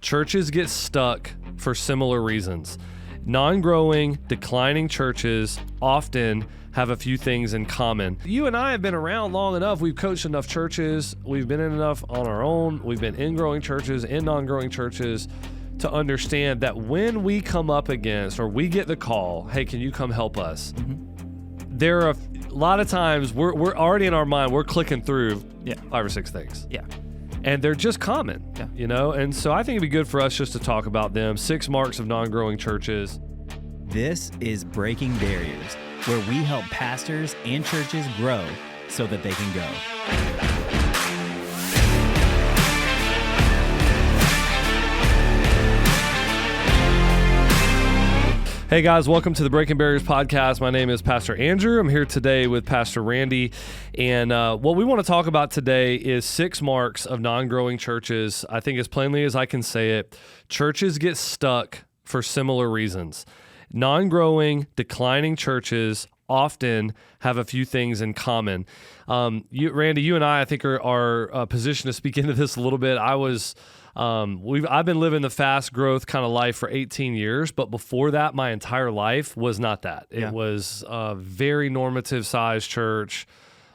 churches get stuck for similar reasons. Non-growing, declining churches often have a few things in common. You and I have been around long enough. We've coached enough churches. We've been in enough on our own. We've been in growing churches, in non-growing churches, to understand that when we come up against, or we get the call, hey, can you come help us? There are a lot of times we're already in our mind, we're clicking through 5 or 6 things. Yeah. And they're just common, you know? And so I think it'd be good for us just to talk about them. 6 marks of non-growing churches. This is Breaking Barriers, where we help pastors and churches grow so that they can go. Hey guys, welcome to the Breaking Barriers podcast. My name is Pastor Andrew. I'm here today with Pastor Randy. And what we want to talk about today is 6 marks of non-growing churches. I think as plainly as I can say it, churches get stuck for similar reasons. Non-growing, declining churches often have a few things in common. Randy, you and I think are positioned to speak into this a little bit. I've been living the fast growth kind of life for 18 years, but before that, my entire life was not that. It was a very normative sized church.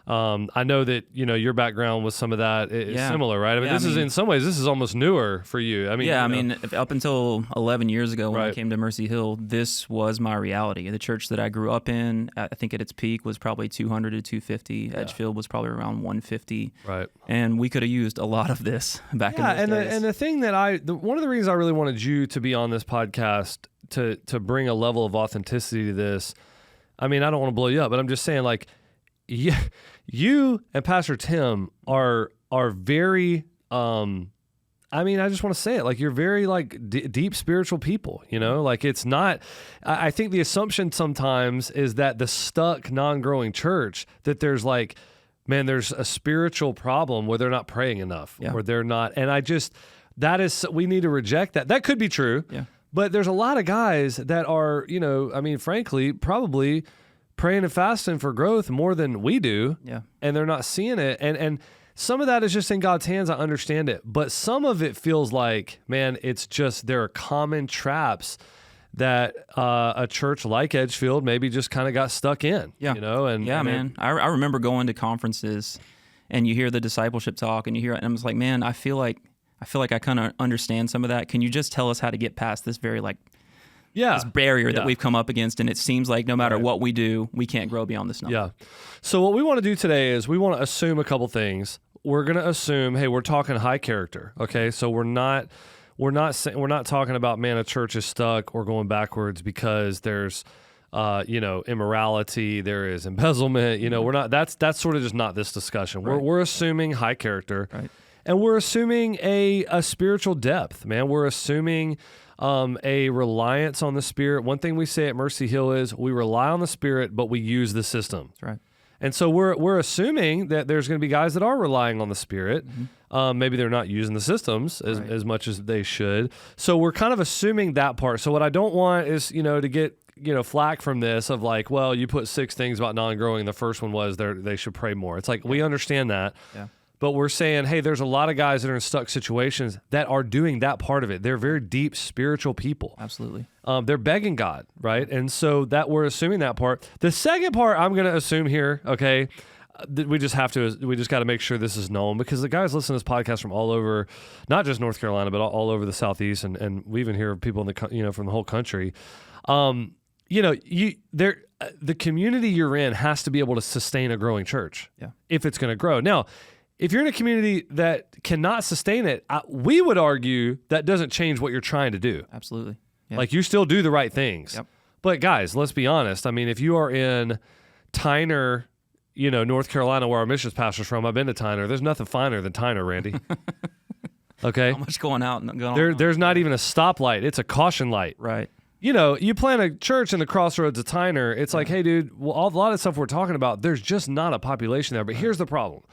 I know that, your background with some of that is similar, right? I mean, in some ways, this is almost newer for you. I mean, up until 11 years ago when I came to Mercy Hill, this was my reality. The church that I grew up in, I think at its peak was probably 200 to 250. Edgefield was probably around 150. Right. And we could have used a lot of this back in those days. And the thing that one of the reasons I really wanted you to be on this podcast to bring a level of authenticity to this, I mean, I don't want to blow you up, but I'm just saying, like, you and Pastor Tim are very, I just want to say it, like, you're very deep spiritual people, like it's not, I think the assumption sometimes is that the stuck non-growing church, that there's there's a spiritual problem where they're not praying enough or they're not. And we need to reject that. That could be true, but there's a lot of guys that are, frankly, probably praying and fasting for growth more than we do, and they're not seeing it. And some of that is just in God's hands. I understand it. But some of it feels like, man, it's just there are common traps that a church like Edgefield maybe just kind of got stuck in, man. I remember going to conferences and you hear the discipleship talk and you hear it, and I'm just like, man, I feel like I kind of understand some of that. Can you just tell us how to get past this very this barrier that we've come up against, and it seems like no matter what we do, we can't grow beyond this number. Yeah. So what we want to do today is we want to assume a couple things. We're going to assume, hey, we're talking high character, okay? So we're not talking about, man, a church is stuck or going backwards because there's immorality, there is embezzlement. We're not. That's sort of just not this discussion. Right. We're assuming high character, right, and we're assuming a spiritual depth, man. We're assuming a reliance on the Spirit. One thing we say at Mercy Hill is we rely on the Spirit, but we use the system. That's right. And so we're assuming that there's going to be guys that are relying on the Spirit. Mm-hmm. Maybe they're not using the systems as much as they should. So we're kind of assuming that part. So what I don't want is, to get, flack from this of like, well, you put 6 things about non-growing. The first one was they should pray more. It's like, we understand that. Yeah. But we're saying, hey, there's a lot of guys that are in stuck situations that are doing that part of it. They're very deep spiritual people. Absolutely. They're begging God, right? And so that we're assuming that part. The second part I'm going to assume here, okay, we just got to make sure this is known, because the guys listen to this podcast from all over, not just North Carolina, but all over the Southeast, and we even hear people from the whole country. The community you're in has to be able to sustain a growing church if it's going to grow. Now, if you're in a community that cannot sustain it, we would argue that doesn't change what you're trying to do. Absolutely. Yep. Like, you still do the right things. Yep. But guys, let's be honest. I mean, if you are in Tyner, North Carolina, where our missions pastor's from, I've been to Tyner. There's nothing finer than Tyner, Randy. Okay? How much going out and going on? There's not even a stoplight. It's a caution light. Right. You plant a church in the crossroads of Tyner, it's like, hey, dude, well, a lot of stuff we're talking about, there's just not a population there. But here's the problem.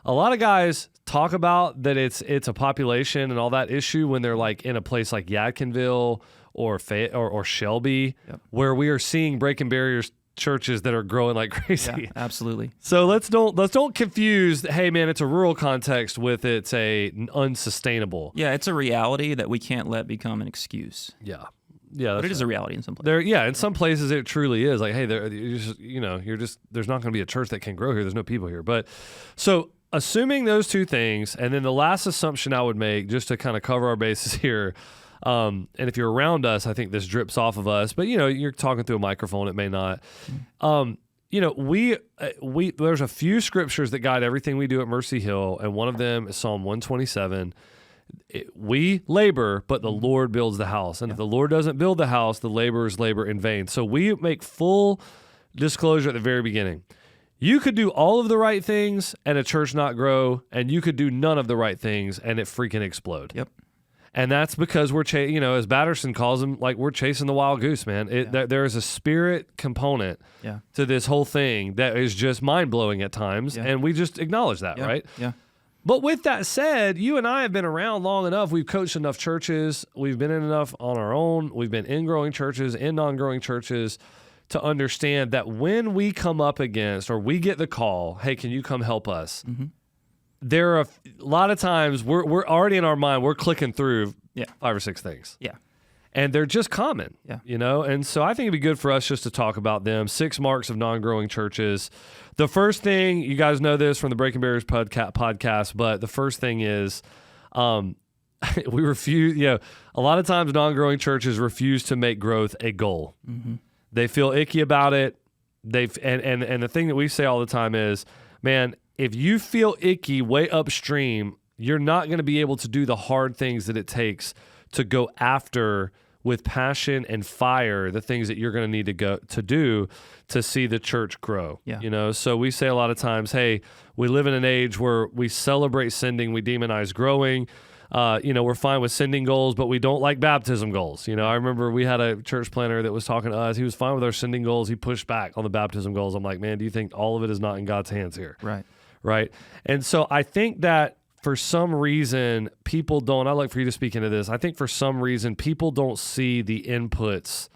A lot of guys talk about that it's a population and all that issue when they're like in a place like Yadkinville or Shelby, where we are seeing Breaking Barriers churches that are growing like crazy. Yeah, absolutely. So let's don't confuse, hey man, it's a rural context with it's a unsustainable. Yeah, it's a reality that we can't let become an excuse. Yeah. But it is a reality in some places. In some places it truly is. Like, hey, there's not going to be a church that can grow here. There's no people here. But so assuming those two things, and then the last assumption I would make, just to kind of cover our bases here, and if you're around us, I think this drips off of us, but you're talking through a microphone, it may not. We there's a few scriptures that guide everything we do at Mercy Hill, and one of them is Psalm 127. We labor, but the Lord builds the house. And if the Lord doesn't build the house, the laborers labor in vain. So we make full disclosure at the very beginning. You could do all of the right things and a church not grow, and you could do none of the right things and it freaking explode. Yep. And that's because we're, as Batterson calls them, like we're chasing the wild goose, man. There is a spirit component to this whole thing that is just mind-blowing at times, and we just acknowledge that, right? Yeah. But with that said, you and I have been around long enough. We've coached enough churches. We've been in enough on our own. We've been in growing churches, in non-growing churches, to understand that when we come up against, or we get the call, hey, can you come help us? Mm-hmm. There are a lot of times we're already in our mind, we're clicking through 5 or 6 things. Yeah. And they're just common, And so I think it'd be good for us just to talk about them. 6 marks of non-growing churches. The first thing, you guys know this from the Breaking Barriers podcast, but the first thing is we refuse, a lot of times non-growing churches refuse to make growth a goal. Mm-hmm. They feel icky about it. And the thing that we say all the time is, man, if you feel icky way upstream, you're not going to be able to do the hard things that it takes to go after with passion and fire the things that you're going to need to do to see the church grow. Yeah. So we say a lot of times, hey, we live in an age where we celebrate sending, we demonize growing. We're fine with sending goals, but we don't like baptism goals. I remember we had a church planner that was talking to us. He was fine with our sending goals. He pushed back on the baptism goals. I'm like, man, do you think all of it is not in God's hands here? Right. And so I think that for some reason, people don't, I'd like for you to speak into this. I think for some reason, people don't see the inputs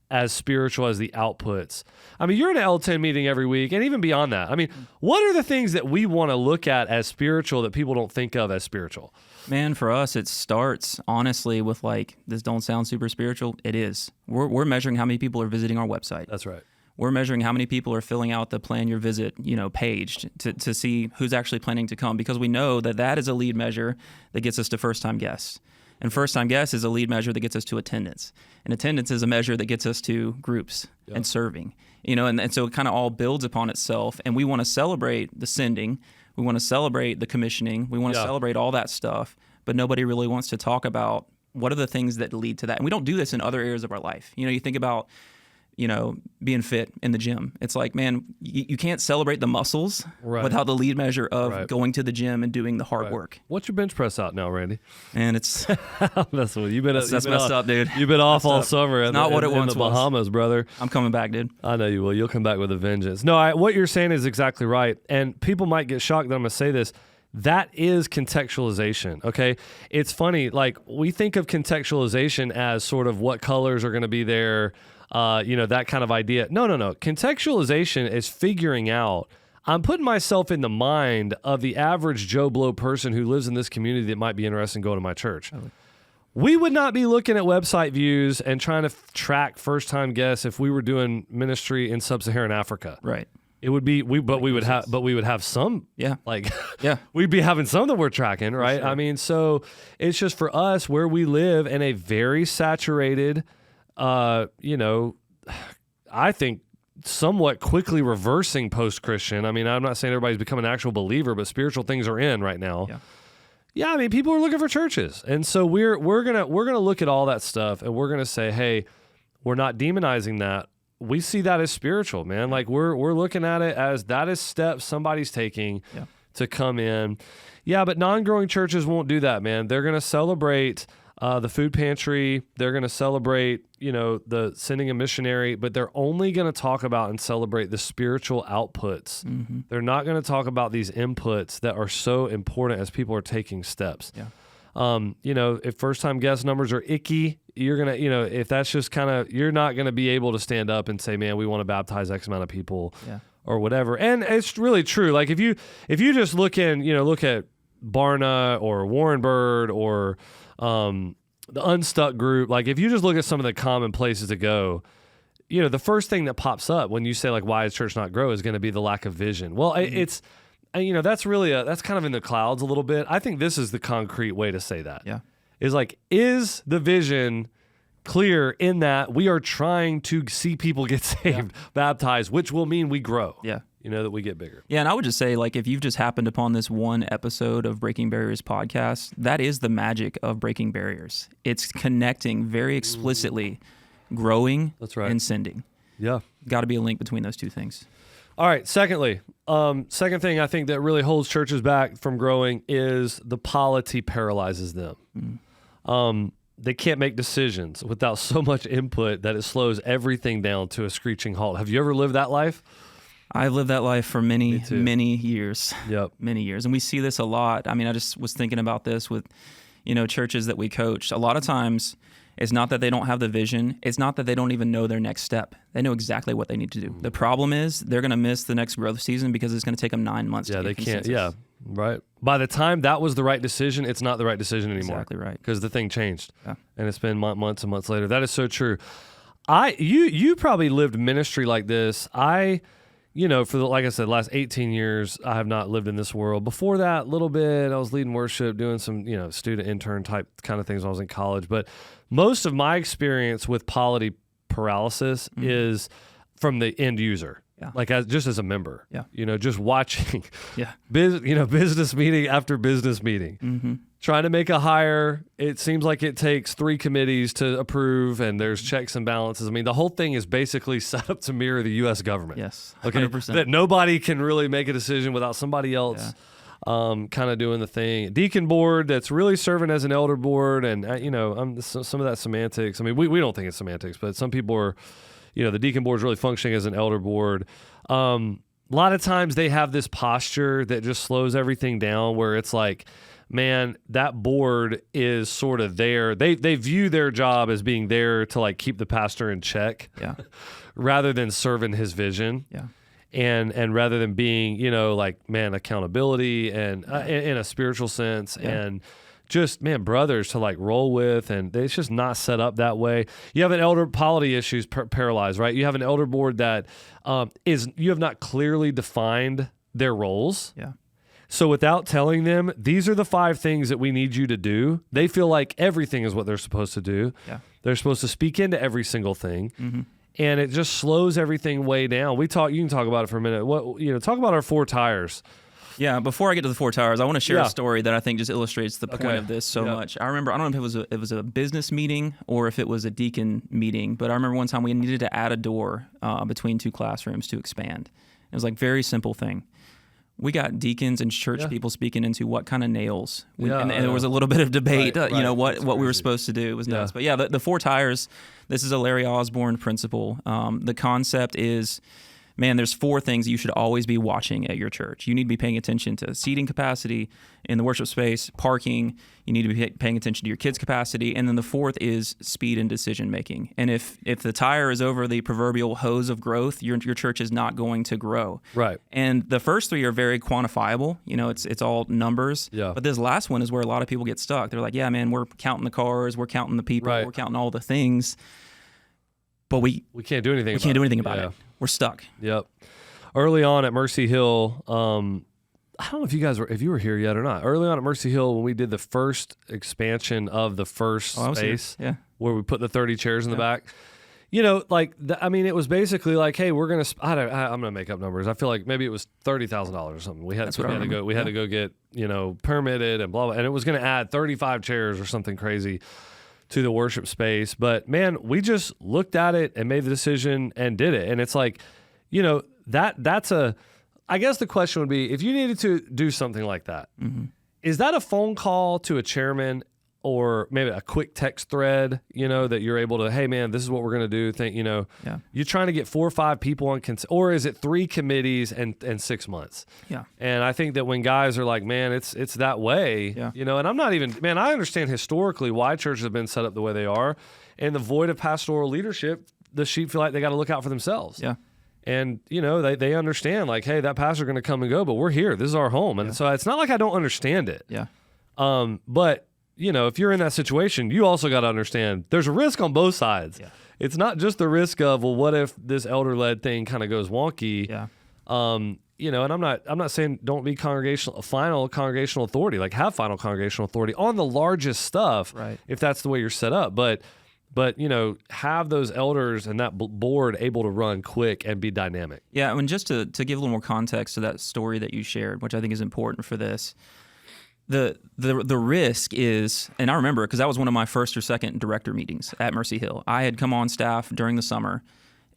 as spiritual as the outputs. I mean, you're in an L10 meeting every week, and even beyond that. I mean, what are the things that we want to look at as spiritual that people don't think of as spiritual? Man, for us, it starts, honestly, with this don't sound super spiritual. It is. We're measuring how many people are visiting our website. That's right. We're measuring how many people are filling out the plan your visit, page to see who's actually planning to come, because we know that is a lead measure that gets us to first-time guests. And first-time guests is a lead measure that gets us to attendance. And attendance is a measure that gets us to groups and serving. And so it kind of all builds upon itself. And we want to celebrate the sending. We want to celebrate the commissioning. We want to celebrate all that stuff. But nobody really wants to talk about what are the things that lead to that. And we don't do this in other areas of our life. You think about being fit in the gym. It's like, man, you can't celebrate the muscles without the lead measure of going to the gym and doing the hard work. What's your bench press out now, Randy? And it's that's messed up, dude. You've been off all summer. It's not what it once was. In the Bahamas, brother. I'm coming back, dude. I know you will. You'll come back with a vengeance. No, what you're saying is exactly right. And people might get shocked that I'm going to say this. That is contextualization, okay? It's funny, we think of contextualization as sort of what colors are going to be there, that kind of idea. No. Contextualization is figuring out, I'm putting myself in the mind of the average Joe Blow person who lives in this community that might be interested in going to my church. Oh. We would not be looking at website views and trying to track first-time guests if we were doing ministry in sub-Saharan Africa. Right. It would be we would have some we'd be having some that we're tracking, right? Sure. I mean, so it's just for us where we live in a very saturated, I think somewhat quickly reversing post-Christian. I mean, I'm not saying everybody's become an actual believer, but spiritual things are in right now. Yeah, I mean, people are looking for churches, and so we're gonna look at all that stuff, and we're gonna say, hey, we're not demonizing that. We see that as spiritual, man. We're looking at it as that is steps somebody's taking to come in. Yeah, but non-growing churches won't do that, man. They're going to celebrate the food pantry. They're going to celebrate, the sending a missionary, but they're only going to talk about and celebrate the spiritual outputs. Mm-hmm. They're not going to talk about these inputs that are so important as people are taking steps. Yeah. If first-time guest numbers are icky, you're going to, if that's just kind of, you're not going to be able to stand up and say, man, we want to baptize X amount of people or whatever. And it's really true. Like if you just look at Barna or Warren Bird or the Unstuck group, like if you just look at some of the common places to go, the first thing that pops up when you say like, why is church not grow, is going to be the lack of vision. Well, it's, that's really that's kind of in the clouds a little bit. I think this is the concrete way to say that. Yeah. Is like, is the vision clear in that we are trying to see people get saved, baptized, which will mean we grow. Yeah. That we get bigger. Yeah, and I would just say, like, if you've just happened upon this one episode of Breaking Barriers podcast, that is the magic of Breaking Barriers. It's connecting very explicitly growing and sending. Yeah. Got to be a link between those two things. All right, second thing I think that really holds churches back from growing is the polity paralyzes them. They can't make decisions without so much input that it slows everything down to a screeching halt. Have you ever lived that life? I've lived that life for many years. Yep. Many years. And we see this a lot. I mean, I just was thinking about this with, churches that we coach. A lot of times it's not that they don't have the vision. It's not that they don't even know their next step. They know exactly what they need to do. The problem is they're going to miss the next growth season because it's going to take them 9 months to get consensus. Can't. Yeah, right. By the time that was the right decision, it's not the right decision anymore. Exactly right. Because the thing changed. Yeah. And it's been months and months later. That is so true. You probably lived ministry like this. For like I said, the last 18 years, I have not lived in this world. Before that, a little bit, I was leading worship, doing some, student intern type kind of things when I was in college. But most of my experience with polity paralysis is from the end user. Yeah. Like just as a member. Yeah. Just watching. Yeah. Business meeting after business meeting. Trying to make a hire. It seems like it takes 3 committees to approve, and there's checks and balances. I mean, the whole thing is basically set up to mirror the U.S. government. Yes, 100%. That nobody can really make a decision without somebody else kind of doing the thing. Deacon board that's really serving as an elder board, and some of that semantics. I mean, we don't think it's semantics, but some people are, the deacon board is really functioning as an elder board. A lot of times they have this posture that just slows everything down, where it's like, man, that board is sort of there. They view their job as being there to like keep the pastor in check, rather than serving his vision, and rather than being accountability and in a spiritual sense, and just brothers to like roll with, and it's just not set up that way. You have an elder polity issues paralyzed, right? You have an elder board that you have not clearly defined their roles. Yeah. So without telling them, these are the 5 things that we need you to do, they feel like everything is what they're supposed to do. Yeah. They're supposed to speak into every single thing. And it just slows everything way down. You can talk about it for a minute. Talk about our 4 tires. Yeah, before I get to the 4 tires, I want to share a story that I think just illustrates the point of this so much. I remember, I don't know if it was a business meeting or if it was a deacon meeting, but I remember one time we needed to add a door between 2 classrooms to expand. It was like very simple thing. We got deacons and church people speaking into what kind of nails. And there was a little bit of debate, what we were supposed to do. It was nuts. But the 4 tires, this is a Larry Osborne principle. The concept is, man, there's 4 things you should always be watching at your church. You need to be paying attention to seating capacity in the worship space, parking. You need to be paying attention to your kids' capacity. And then the 4th is speed and decision making. And if the tire is over the proverbial hose of growth, your church is not going to grow. Right. And the first 3 are very quantifiable. It's all numbers. Yeah. But this last one is where a lot of people get stuck. They're like, yeah, man, we're counting the cars, we're counting the people, we're counting all the things. But we can't do anything. We can't do anything about it. We're stuck. Yep. Early on at Mercy Hill, I don't know if you were here yet or not. Early on at Mercy Hill, when we did the first expansion of the first space, where we put the 30 chairs in the back, it was basically like, hey, we're gonna. I'm gonna make up numbers. I feel like maybe it was $30,000 or something. We had to go get permitted and blah blah, and it was gonna add 35 chairs or something crazy to the worship space. But man, we just looked at it and made the decision and did it. And it's like, that's I guess the question would be, if you needed to do something like that, is that a phone call to a chairman or maybe a quick text thread, that you're able to, hey man, this is what we're going to do. You're trying to get 4 or 5 people on, or is it 3 committees and 6 months? Yeah. And I think that when guys are like, man, it's that way, and I'm not even, man, I understand historically why churches have been set up the way they are. In the void of pastoral leadership, the sheep feel like they got to look out for themselves. Yeah. And, they understand like, hey, that pastor's going to come and go, but we're here. This is our home. And so it's not like I don't understand it. Yeah. But, if you're in that situation, you also got to understand there's a risk on both sides. Yeah. It's not just the risk of, well, what if this elder-led thing kind of goes wonky? Yeah. And I'm not saying don't be final congregational authority, like have final congregational authority on the largest stuff, right, if that's the way you're set up. But have those elders and that board able to run quick and be dynamic. Yeah, I mean, just to give a little more context to that story that you shared, which I think is important for this, the risk is, and I remember because that was one of my first or second director meetings at Mercy Hill. I had come on staff during the summer,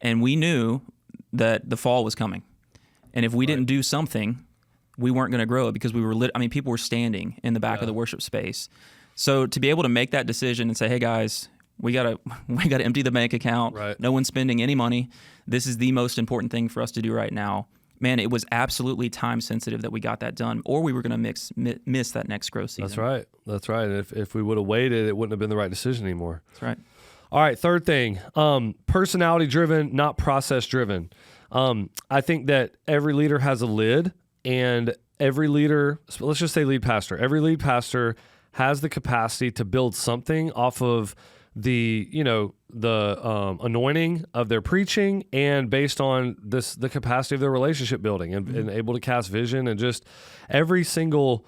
and we knew that the fall was coming. And if we didn't do something, we weren't going to grow it because we were people were standing in the back of the worship space. So to be able to make that decision and say, hey guys, we gotta empty the bank account. Right. No one's spending any money. This is the most important thing for us to do right now. Man, it was absolutely time sensitive that we got that done, or we were going to miss that next growth season. That's right. And if we would have waited, it wouldn't have been the right decision anymore. That's right. All right, third thing, personality driven, not process driven. I think that every leader has a lid, and every leader, let's just say lead pastor, every lead pastor has the capacity to build something off of the anointing of their preaching and based on the capacity of their relationship building and able to cast vision, and just every single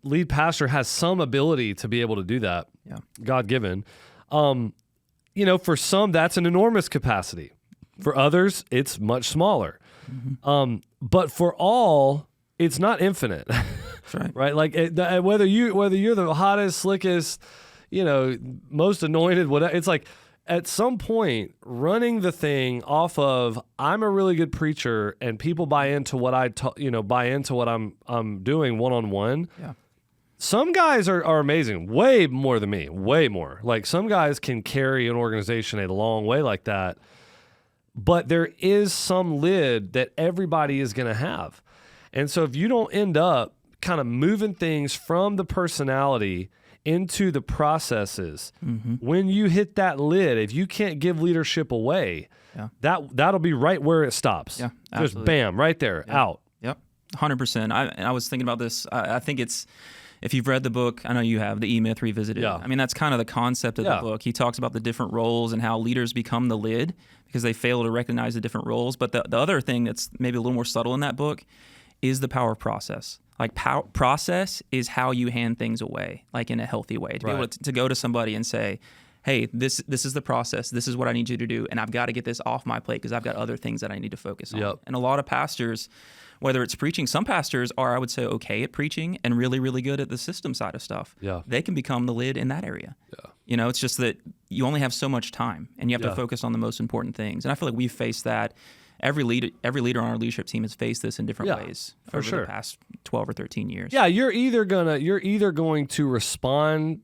lead pastor has some ability to be able to do that. Yeah. God given. For some that's an enormous capacity. For others it's much smaller. But for all it's not infinite. That's right. Right? Like whether you're the hottest, slickest, most anointed, whatever. It's like at some point running the thing off of I'm a really good preacher and people buy into what buy into what I'm doing one-on-one. Yeah. Some guys are amazing, way more than me, way more. Like some guys can carry an organization a long way like that. But there is some lid that everybody is going to have. And so if you don't end up kind of moving things from the personality into the processes, when you hit that lid, if you can't give leadership away, that'll be right where it stops. Yeah, just bam, right there, out. Yep, 100%. I was thinking about this. I think it's, if you've read the book, I know you have, the E-Myth Revisited. Yeah. I mean, that's kind of the concept of the book. He talks about the different roles and how leaders become the lid because they fail to recognize the different roles. But the other thing that's maybe a little more subtle in that book is the power of process. Like process is how you hand things away, like in a healthy way. To be able to go to somebody and say, hey, this is the process. This is what I need you to do. And I've got to get this off my plate because I've got other things that I need to focus on. Yep. And a lot of pastors, whether it's preaching, some pastors are, I would say, okay at preaching and really, really good at the system side of stuff. Yeah. They can become the lid in that area. Yeah. It's just that you only have so much time and you have to focus on the most important things. And I feel like we've faced that. Every leader on our leadership team has faced this in different ways over the past 12 or 13 years. Yeah, you're either going to respond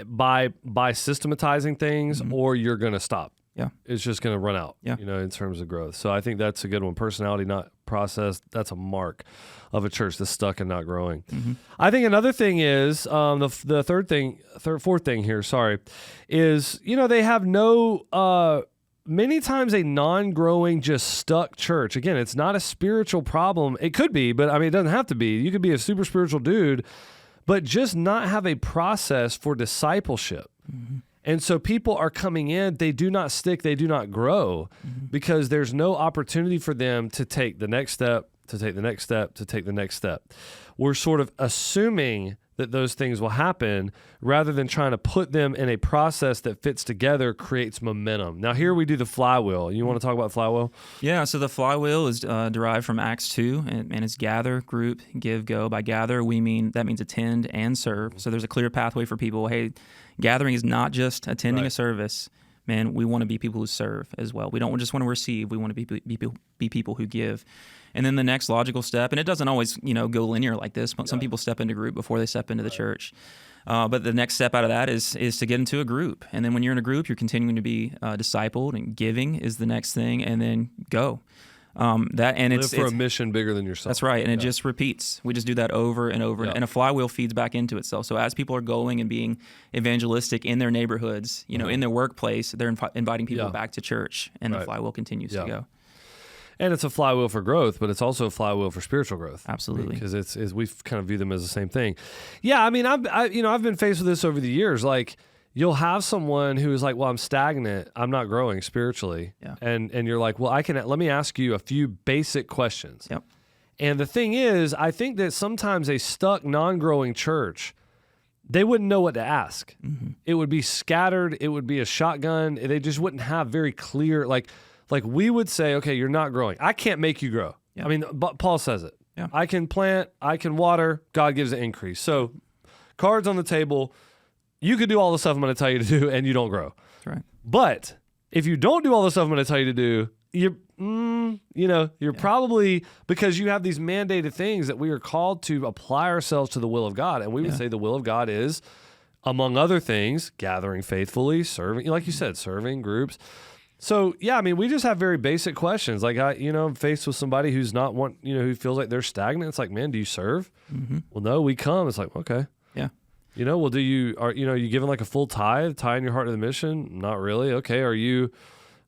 by systematizing things, or you're gonna stop. Yeah, it's just gonna run out. Yeah. In terms of growth. So I think that's a good one. Personality, not process. That's a mark of a church that's stuck and not growing. I think another thing is the fourth thing here. Sorry, is they have no. Many times a non-growing, just stuck church. Again, it's not a spiritual problem. It could be, but it doesn't have to be. You could be a super spiritual dude, but just not have a process for discipleship. And so people are coming in, they do not stick, they do not grow because there's no opportunity for them to take the next step, to take the next step, to take the next step. We're sort of assuming that those things will happen rather than trying to put them in a process that fits together, creates momentum. Now here we do the flywheel. You want to talk about flywheel? Yeah, so the flywheel is derived from Acts 2, and it's gather, group, give, go. By gather, that means attend and serve. So there's a clear pathway for people. Hey, gathering is not just attending a service. man, we want to be people who serve as well. We don't just want to receive. We want to be people who give. And then the next logical step, and it doesn't always, go linear like this, but some people step into group before they step into the church. But the next step out of that is to get into a group. And then when you're in a group, you're continuing to be discipled, and giving is the next thing, and then go. Live for a mission bigger than yourself. That's right, and it just repeats. We just do that over and over, and a flywheel feeds back into itself. So as people are going and being evangelistic in their neighborhoods, in their workplace, they're inviting people back to church, and the flywheel continues to go. And it's a flywheel for growth, but it's also a flywheel for spiritual growth. Absolutely, because we kind of view them as the same thing. Yeah, I mean, I've been faced with this over the years. Like, you'll have someone who is like, well, I'm stagnant, I'm not growing spiritually, and you're like, well, let me ask you a few basic questions. Yep. And the thing is, I think that sometimes a stuck, non-growing church, they wouldn't know what to ask. Mm-hmm. It would be scattered. It would be a shotgun. They just wouldn't have very clear like we would say, okay, you're not growing. I can't make you grow. Yeah. I mean, Paul says it. Yeah. I can plant, I can water, God gives an increase. So cards on the table, you could do all the stuff I'm going to tell you to do, and you don't grow. That's right. But if you don't do all the stuff I'm going to tell you to do, you're probably, because you have these mandated things that we are called to apply ourselves to the will of God. And we would say the will of God is, among other things, gathering faithfully, serving, like you said, serving groups. So, I mean, we just have very basic questions. Like, I'm faced with somebody who's not who feels like they're stagnant. It's like, man, do you serve? Mm-hmm. Well, no, we come. It's like, okay. Yeah. Well, are you giving like a full tithe, tying your heart to the mission? Not really. Okay. Are you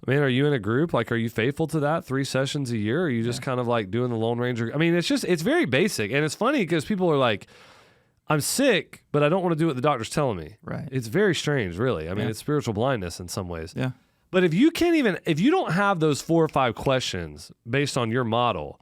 in a group? Like, are you faithful to that 3 sessions a year? Or are you just kind of like doing the Lone Ranger? I mean, it's very basic. And it's funny because people are like, I'm sick, but I don't want to do what the doctor's telling me. Right. It's very strange, really. I mean, it's spiritual blindness in some ways. Yeah. But if you don't have those 4 or 5 questions based on your model,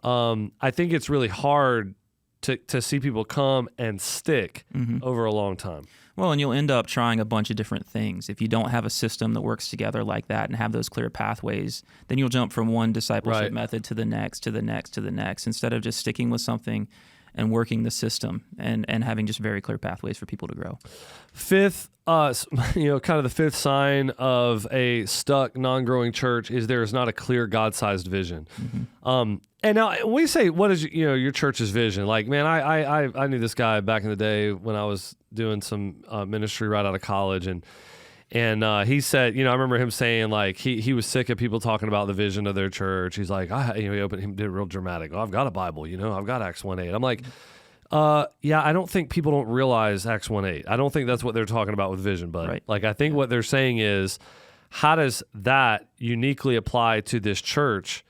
I think it's really hard to see people come and stick over a long time. Well, and you'll end up trying a bunch of different things. If you don't have a system that works together like that and have those clear pathways, then you'll jump from one discipleship method to the next, to the next, to the next, instead of just sticking with something and working the system and having just very clear pathways for people to grow. Fifth, kind of the fifth sign of a stuck, non-growing church is there is not a clear God-sized vision. Mm-hmm. And now when we say, what is your church's vision? Like, man, I knew this guy back in the day when I was doing some ministry right out of college, and he said, I remember him saying, like, he was sick of people talking about the vision of their church. He's like, he did real dramatic. Oh, I've got a Bible, I've got Acts 1:8. I'm like, I don't think people don't realize Acts 1:8. I don't think that's what they're talking about with vision, but right. Like, I think what they're saying is, how does that uniquely apply to this church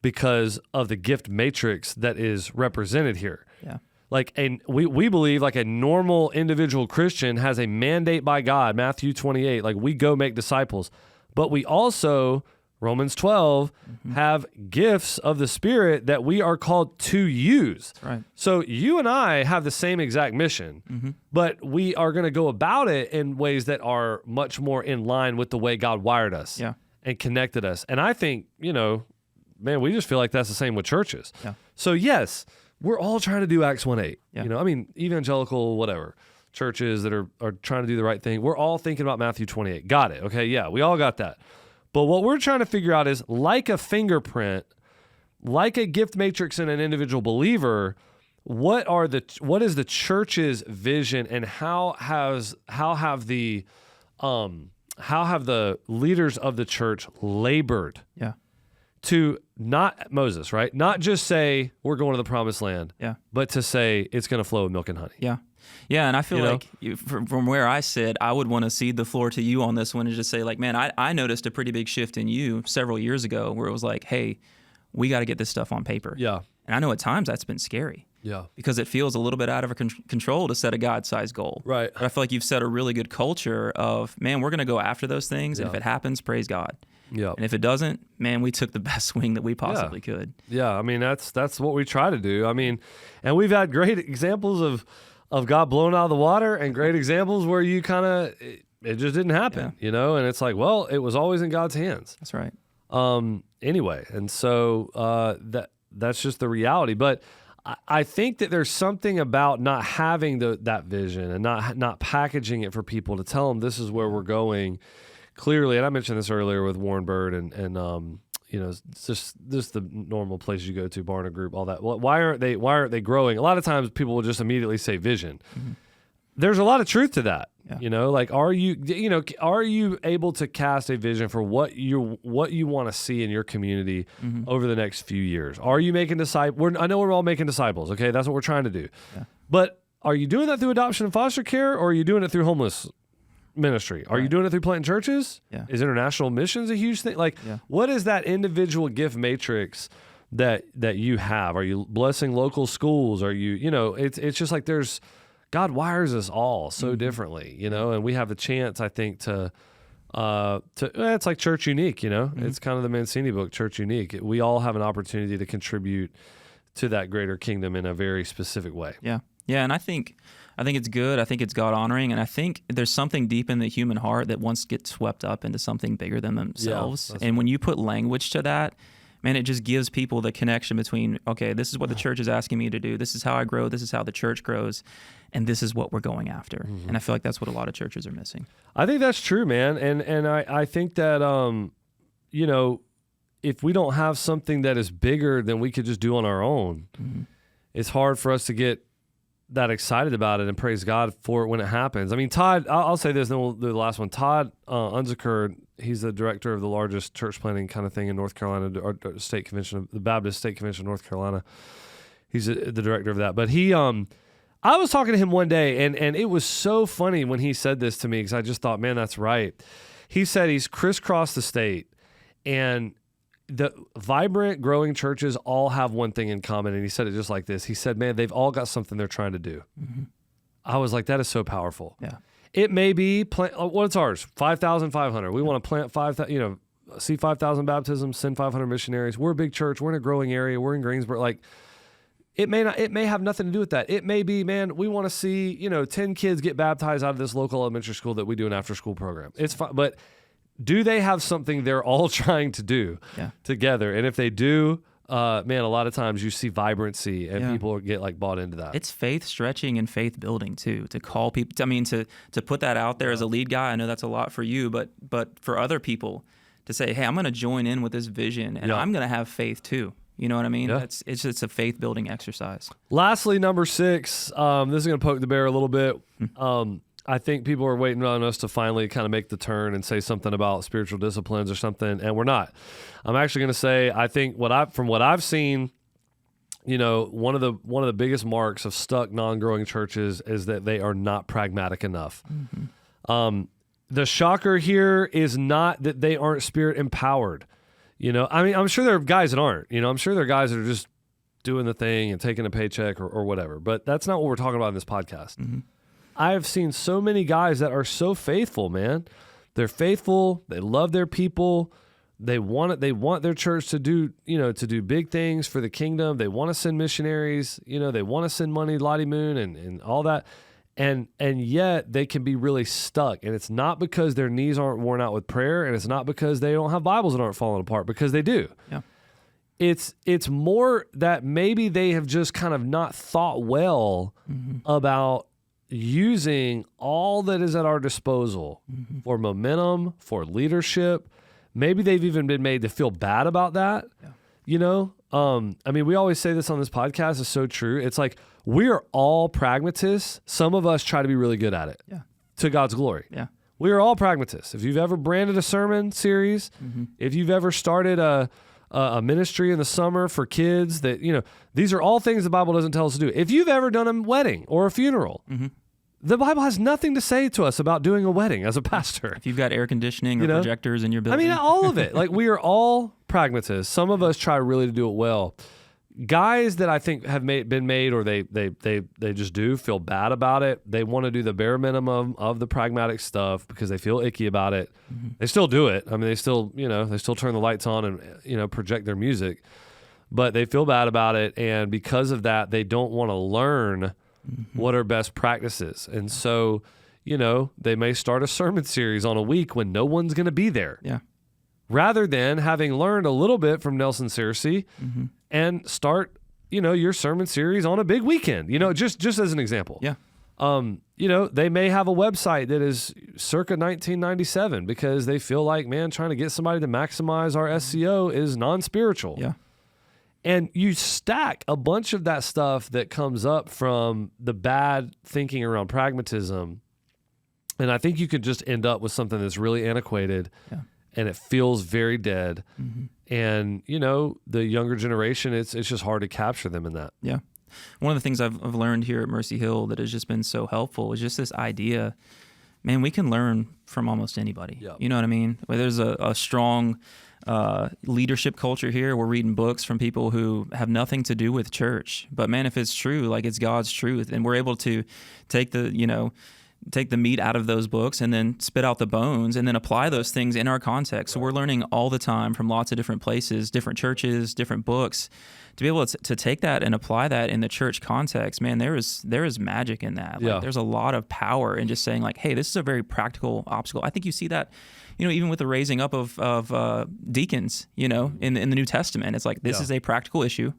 because of the gift matrix that is represented here? Yeah. Like, we believe like a normal individual Christian has a mandate by God, Matthew 28, like we go make disciples. But we also, Romans 12, have gifts of the Spirit that we are called to use. Right. So you and I have the same exact mission, but we are going to go about it in ways that are much more in line with the way God wired us and connected us. And I think, man, we just feel like that's the same with churches. Yeah. So yes, we're all trying to do Acts 1:8. Yeah. Evangelical, whatever, churches that are trying to do the right thing. We're all thinking about Matthew 28. Got it. Okay, yeah, we all got that. But what we're trying to figure out is, like a fingerprint, like a gift matrix in an individual believer, what is the church's vision, and how have the leaders of the church labored? Yeah. To not Moses, right? Not just say we're going to the promised land, but to say it's going to flow with milk and honey. Yeah. Yeah, and I feel like from where I sit, I would want to cede the floor to you on this one and just say, like, man, I noticed a pretty big shift in you several years ago where it was like, hey, we got to get this stuff on paper. Yeah. And I know at times that's been scary. Yeah. Because it feels a little bit out of control to set a God-sized goal. Right. But I feel like you've set a really good culture of, man, we're going to go after those things, and if it happens, praise God. Yeah. And if it doesn't, man, we took the best swing that we possibly could. Yeah. I mean, that's what we try to do. I mean, and we've had great examples of God blowing out of the water, and great examples where you kind of, it just didn't happen, and it's like, well, it was always in God's hands. That's right. Anyway. And so, that's just the reality. But I think that there's something about not having that vision and not packaging it for people to tell them this is where we're going. clearly, and I mentioned this earlier with Warren Bird and it's just the normal places you go to, Barna Group, all that. Why aren't they growing? A lot of times people will just immediately say vision. Mm-hmm. There's a lot of truth to that. Yeah. Like, are you able to cast a vision for what you want to see in your community over the next few years? Are you making disciples? I know we're all making disciples. Okay, that's what we're trying to do. Yeah. But are you doing that through adoption and foster care, or are you doing it through homeless ministry? Are you doing it through planting churches? Yeah. Is international missions a huge thing? Like, what is that individual gift matrix that you have? Are you blessing local schools? Are you, it's just like God wires us all so differently, and we have the chance, I think, to it's like Church Unique, it's kind of the Mancini book, Church Unique. We all have an opportunity to contribute to that greater kingdom in a very specific way. Yeah. Yeah. And I think it's good. I think it's God honoring. And I think there's something deep in the human heart that wants to get swept up into something bigger than themselves. And when you put language to that, man, it just gives people the connection between, okay, this is what the church is asking me to do. This is how I grow. This is how the church grows. And this is what we're going after. Mm-hmm. And I feel like that's what a lot of churches are missing. I think that's true, man. And I think that, if we don't have something that is bigger than we could just do on our own, it's hard for us to get that excited about it and praise God for it when it happens. I mean, Todd, I'll say this, then we'll do the last one. Todd Unziker, he's the director of the largest church planting kind of thing in North Carolina, or state convention, the Baptist State Convention of North Carolina. He's the director of that. But he, I was talking to him one day, and it was so funny when he said this to me, because I just thought, man, that's right. He said he's crisscrossed the state, and the vibrant, growing churches all have one thing in common, and he said it just like this. He said, man, they've all got something they're trying to do. Mm-hmm. I was like, that is so powerful. Yeah. It may be, what's ours? 5,500. We want to plant 5,000, see 5,000 baptisms, send 500 missionaries. We're a big church. We're in a growing area. We're in Greensboro. Like, it may have nothing to do with that. It may be, man, we want to see, 10 kids get baptized out of this local elementary school that we do an after-school program. It's fine, but do they have something they're all trying to do together? And if they do, man, a lot of times you see vibrancy and people get bought into that. It's faith stretching and faith building too, to call people, to put that out there as a lead guy. I know that's a lot for you, but for other people to say, hey, I'm going to join in with this vision and I'm going to have faith too. You know what I mean? Yeah. It's a faith building exercise. Lastly, number 6, this is going to poke the bear a little bit. I think people are waiting on us to finally kind of make the turn and say something about spiritual disciplines or something, and we're not. I'm actually going to say, I think from what I've seen, one of the biggest marks of stuck non-growing churches is that they are not pragmatic enough. Mm-hmm. The shocker here is not that they aren't spirit empowered. I'm sure there are guys that aren't. I'm sure there are guys that are just doing the thing and taking a paycheck or whatever. But that's not what we're talking about in this podcast. Mm-hmm. I have seen so many guys that are so faithful, man. They're faithful. They love their people. They want it. They want their church to do, to do big things for the kingdom. They want to send missionaries. They want to send money, Lottie Moon, and all that. And yet they can be really stuck. And it's not because their knees aren't worn out with prayer, and it's not because they don't have Bibles that aren't falling apart, because they do. Yeah. It's more that maybe they have just kind of not thought well about using all that is at our disposal for momentum, for leadership. Maybe they've even been made to feel bad about that. Yeah. We always say this on this podcast, is so true. It's like, we are all pragmatists. Some of us try to be really good at it to God's glory. Yeah. We are all pragmatists. If you've ever branded a sermon series, if you've ever started a ministry in the summer for kids, that, these are all things the Bible doesn't tell us to do. If you've ever done a wedding or a funeral, the Bible has nothing to say to us about doing a wedding as a pastor. If you've got air conditioning or projectors in your building. All of it. Like, we are all pragmatists. Some of us try really to do it well. Guys that I think have been made, or they just do feel bad about it. They want to do the bare minimum of the pragmatic stuff because they feel icky about it. They still do it. They still, they still turn the lights on and, project their music, but they feel bad about it. And because of that, they don't want to learn what are best practices. And so, they may start a sermon series on a week when no one's going to be there. Yeah. Rather than having learned a little bit from Nelson Searcy and start, your sermon series on a big weekend, just as an example. Yeah. they may have a website that is circa 1997 because they feel like, man, trying to get somebody to maximize our SEO is non-spiritual. Yeah. And you stack a bunch of that stuff that comes up from the bad thinking around pragmatism. And I think you could just end up with something that's really antiquated and it feels very dead. Mm-hmm. And, the younger generation, it's just hard to capture them in that. Yeah. One of the things I've learned here at Mercy Hill that has just been so helpful is just this idea, man, we can learn from almost anybody. Yep. You know what I mean? There's a strong leadership culture here. We're reading books from people who have nothing to do with church. But man, if it's true, like it's God's truth, and we're able to take the meat out of those books and then spit out the bones and then apply those things in our context. So we're learning all the time from lots of different places, different churches, different books. To be able to take that and apply that in the church context, man, there is magic in that. Like, there's a lot of power in just saying like, hey, this is a very practical obstacle. I think you see that, even with the raising up of deacons, in the New Testament. It's like, this is a practical issue.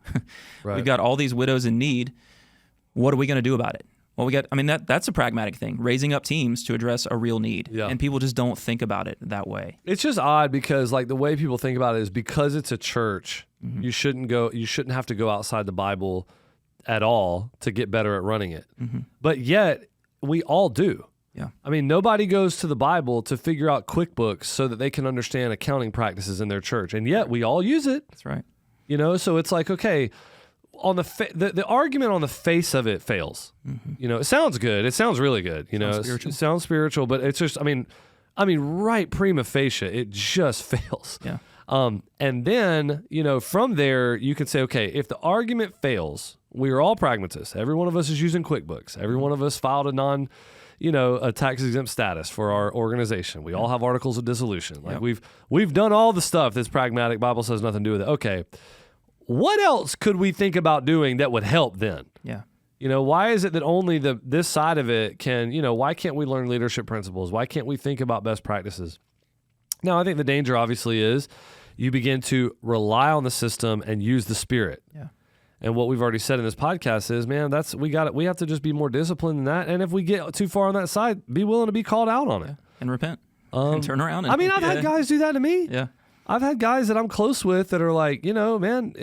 Right. We've got all these widows in need. What are we going to do about it? Well, that's a pragmatic thing, raising up teams to address a real need. Yeah. And people just don't think about it that way. It's just odd because like the way people think about it is because it's a church, you shouldn't have to go outside the Bible at all to get better at running it. Mm-hmm. But yet we all do. Yeah. Nobody goes to the Bible to figure out QuickBooks so that they can understand accounting practices in their church. And yet we all use it. That's right. So it's like, okay, on the argument on the face of it fails. Mm-hmm. It sounds good. It sounds really good. It sounds spiritual, but it's just, right prima facie, it just fails. Yeah. And then, from there you can say, okay, if the argument fails, we are all pragmatists. Every one of us is using QuickBooks. Every one of us filed a tax exempt status for our organization. We all have articles of dissolution. Like we've done all the stuff that's pragmatic. Bible says nothing to do with it. Okay. What else could we think about doing that would help then? Yeah. Why is it that only this side of it can, why can't we learn leadership principles? Why can't we think about best practices? Now, I think the danger obviously is you begin to rely on the system and use the Spirit. Yeah. And what we've already said in this podcast is, man, we have to just be more disciplined than that. And if we get too far on that side, be willing to be called out on it. And repent. And turn around. I've had guys do that to me. Yeah. I've had guys that I'm close with that are like, man,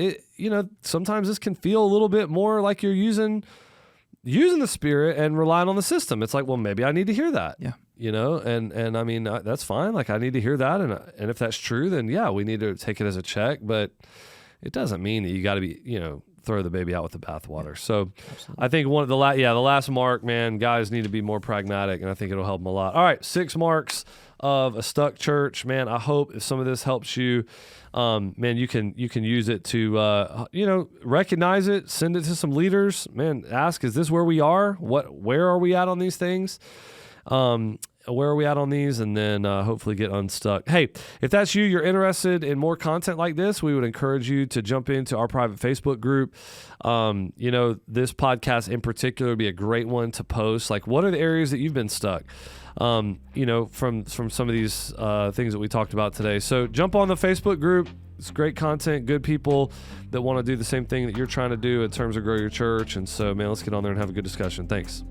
sometimes this can feel a little bit more like you're using the Spirit and relying on the system. It's like, well, maybe I need to hear that. Yeah. And that's fine. Like I need to hear that. And if that's true, then yeah, we need to take it as a check, but it doesn't mean that you got to be, throw the baby out with the bathwater. So absolutely. I think the last mark, man, guys need to be more pragmatic, and I think it'll help them a lot. All right. 6 marks of a stuck church, man. I hope if some of this helps you, man, you can use it to, recognize it, send it to some leaders, man, ask, is this where we are? Where are we at on these things? Where are we at on these? And then hopefully get unstuck. Hey, if that's you, you're interested in more content like this, we would encourage you to jump into our private Facebook group. This podcast in particular would be a great one to post. Like, what are the areas that you've been stuck? From some of these things that we talked about today. So jump on the Facebook group. It's great content, good people that want to do the same thing that you're trying to do in terms of grow your church. And so, man, let's get on there and have a good discussion. Thanks.